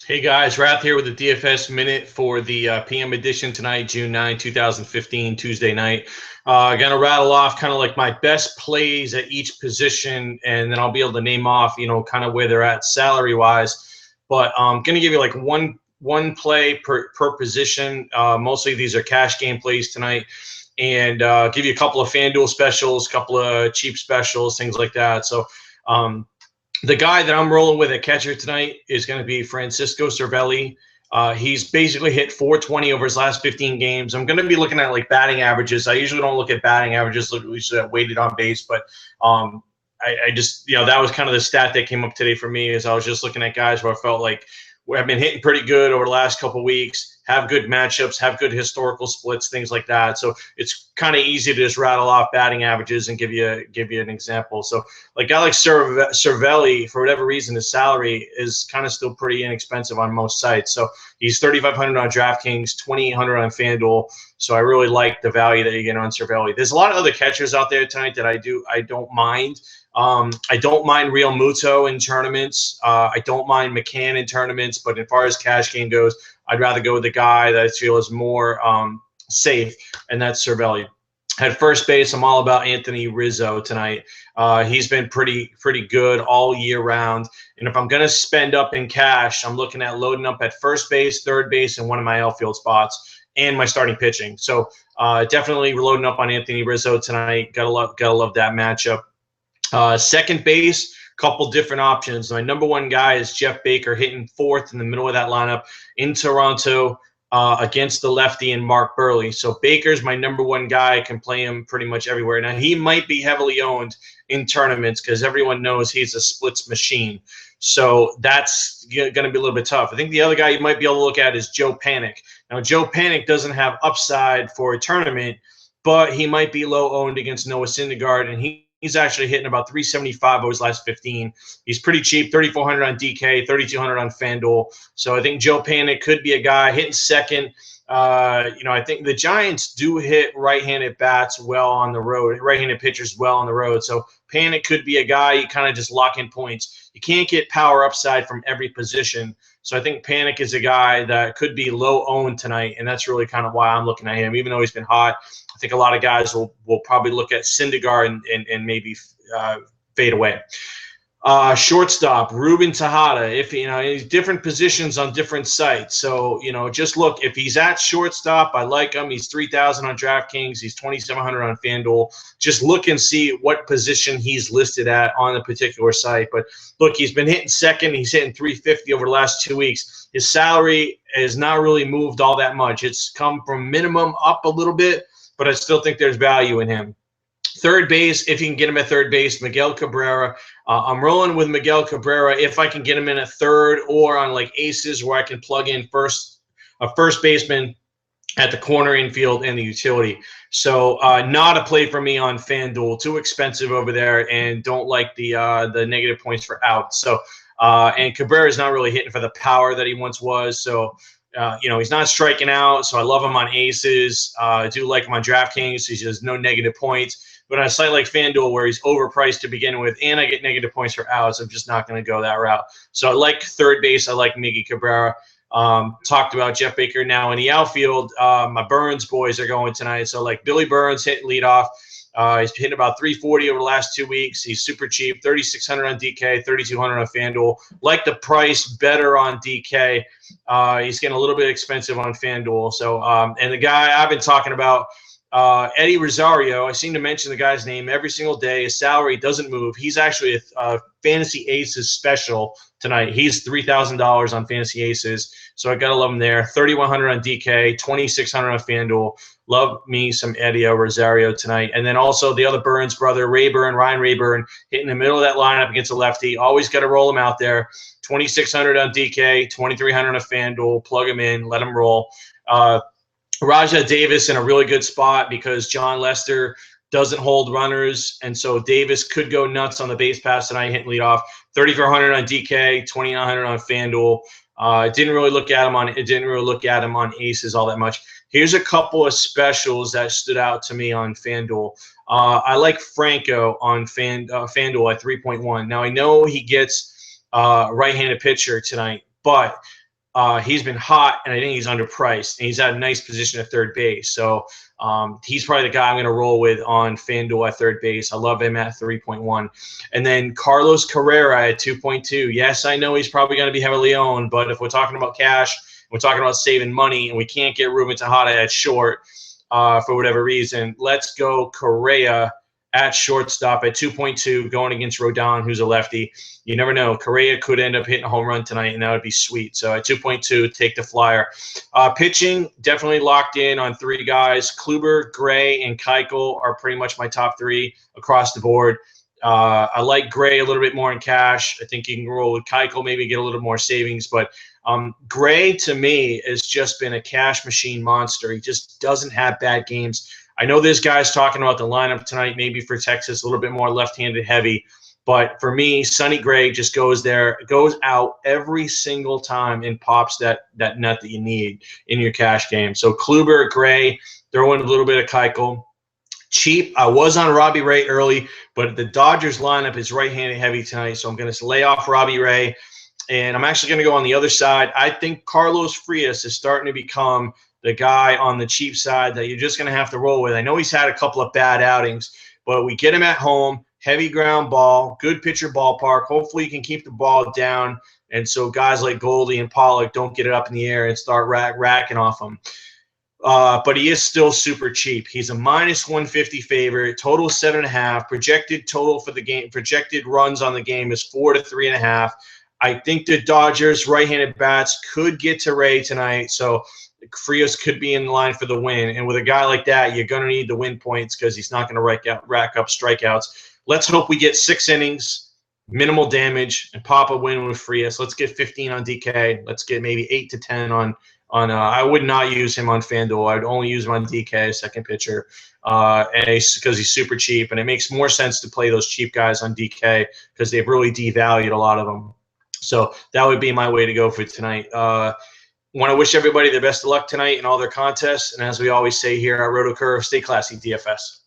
Hey guys, Rath here with the DFS Minute for the PM edition tonight, June 9, 2015, Tuesday night. Going to rattle off kind of like my best plays at each position, and then I'll be able to name off, kind of where they're at salary-wise. But I'm going to give you like one play per position. Mostly these are cash game plays tonight, and give you a couple of FanDuel specials, a couple of cheap specials, things like that. So the guy that I'm rolling with at catcher tonight is going to be Francisco Cervelli. He's basically hit 420 over his last 15 games. I'm going to be looking at like batting averages. I usually don't look at batting averages, look at weighted on base, but I just, that was kind of the stat that came up today for me as I was just looking at guys where I felt like I've been hitting pretty good over the last couple of weeks, have good matchups, have good historical splits, things like that. So it's kind of easy to just rattle off batting averages and give you an example. So like a guy like Cervelli, for whatever reason, his salary is kind of still pretty inexpensive on most sites. So he's $3,500 on DraftKings, $2,800 on FanDuel. So I really like the value that you get on Cervelli. There's a lot of other catchers out there tonight that I don't mind. I don't mind Real Muto in tournaments. I don't mind McCann in tournaments. But as far as cash game goes, I'd rather go with the guy that I feel is more safe, and that's Cervelli. At first base, I'm all about Anthony Rizzo tonight. He's been pretty good all year round. And if I'm going to spend up in cash, I'm looking at loading up at first base, third base, and one of my outfield spots and my starting pitching. So definitely loading up on Anthony Rizzo tonight. Gotta love that matchup. Second base, couple different options. My number one guy is Jeff Baker, hitting fourth in the middle of that lineup in Toronto against the lefty and Mark Burley. So Baker's my number one guy. I can play him pretty much everywhere. Now, he might be heavily owned in tournaments because everyone knows he's a splits machine. So that's going to be a little bit tough. I think the other guy you might be able to look at is Joe Panic. Now, Joe Panic doesn't have upside for a tournament, but he might be low owned against Noah Syndergaard, and he's actually hitting about 375 over his last 15. He's pretty cheap, 3,400 on DK, 3,200 on FanDuel. So I think Joe Panic could be a guy hitting second. I think the Giants do hit right-handed bats well on the road, right-handed pitchers well on the road. So Panic could be a guy you kind of just lock in points. You can't get power upside from every position. So I think Panic is a guy that could be low owned tonight, and that's really kind of why I'm looking at him. Even though he's been hot, I think a lot of guys will probably look at Syndergaard and maybe fade away. Shortstop, Ruben Tejada, he's different positions on different sites. So, just look, if he's at shortstop, I like him. He's 3,000 on DraftKings. He's 2,700 on FanDuel. Just look and see what position he's listed at on the particular site. But look, he's been hitting second. He's hitting 350 over the last 2 weeks. His salary has not really moved all that much. It's come from minimum up a little bit, but I still think there's value in him. Third base, if you can get him at third base, Miguel Cabrera. I'm rolling with Miguel Cabrera if I can get him in a third or on like aces where I can plug in a first baseman at the corner, infield, and the utility. So not a play for me on FanDuel. Too expensive over there, and don't like the negative points for out. So and Cabrera is not really hitting for the power that he once was. So he's not striking out. So I love him on aces. I do like him on DraftKings. He has no negative points. But on a site like FanDuel where he's overpriced to begin with and I get negative points for outs, I'm just not going to go that route. So I like third base. I like Miggy Cabrera. Talked about Jeff Baker. Now in the outfield, my Burns boys are going tonight. So like Billy Burns hitting leadoff. He's hitting about 340 over the last 2 weeks. He's super cheap, 3,600 on DK, 3,200 on FanDuel. Like the price better on DK. He's getting a little bit expensive on FanDuel. So and the guy I've been talking about, Eddie Rosario, I seem to mention the guy's name every single day. His salary doesn't move. He's actually a Fantasy Aces special tonight. He's $3,000 on Fantasy Aces, so I gotta love him there. 3,100 on DK, 2,600 on FanDuel. Love me some Eddie Rosario tonight. And then also the other Burns brother, Ryan Rayburn, hitting the middle of that lineup against a lefty. Always got to roll him out there. 2,600 on DK, 2,300 on FanDuel. Plug him in, let him roll. Rajah Davis in a really good spot because John Lester doesn't hold runners, and so Davis could go nuts on the base pass tonight, hitting leadoff. 3,400 on DK, 2,900 on FanDuel. Didn't really look at him on aces all that much. Here's a couple of specials that stood out to me on FanDuel. I like Franco on FanDuel at 3.1. Now I know he gets right-handed pitcher tonight, but He's been hot, and I think he's underpriced, and he's at a nice position at third base. So he's probably the guy I'm going to roll with on FanDuel at third base. I love him at 3.1. And then Carlos Carrera at 2.2. Yes, I know he's probably going to be heavily owned, but if we're talking about cash, we're talking about saving money, and we can't get Ruben Tejada at short for whatever reason, let's go Correa at shortstop at 2.2, going against Rodon, who's a lefty. You never know. Correa could end up hitting a home run tonight, and that would be sweet. So at 2.2, take the flyer. Pitching, definitely locked in on 3 guys. Kluber, Gray, and Keuchel are pretty much my top 3 across the board. I like Gray a little bit more in cash. I think you can roll with Keuchel, maybe get a little more savings. But Gray, to me, has just been a cash machine monster. He just doesn't have bad games. I know there's guys talking about the lineup tonight, maybe for Texas, a little bit more left-handed heavy. But for me, Sonny Gray just goes out every single time and pops that nut that you need in your cash game. So Kluber, Gray, throw in a little bit of Keuchel. Cheap. I was on Robbie Ray early, but the Dodgers lineup is right-handed heavy tonight, so I'm going to lay off Robbie Ray. And I'm actually going to go on the other side. I think Carlos Frias is starting to become the guy on the cheap side that you're just going to have to roll with. I know he's had a couple of bad outings, but we get him at home, heavy ground ball, good pitcher ballpark. Hopefully he can keep the ball down, and so guys like Goldie and Pollock don't get it up in the air and start racking off him. But he is still super cheap. He's a -150 favorite, total 7.5. Projected total for the game, projected runs on the game is 4 to 3.5. I think the Dodgers right-handed bats could get to Ray tonight, so Frias could be in line for the win. And with a guy like that, you're going to need the win points because he's not going to rack up strikeouts. Let's hope we get 6 innings, minimal damage, and pop a win with Frias. Let's get 15 on DK. Let's get maybe 8 to 10 on I would not use him on FanDuel. I would only use him on DK, second pitcher, because he's super cheap. And it makes more sense to play those cheap guys on DK because they've really devalued a lot of them. So that would be my way to go for tonight. Want to wish everybody the best of luck tonight in all their contests. And as we always say here at RotoCurve, stay classy, DFS.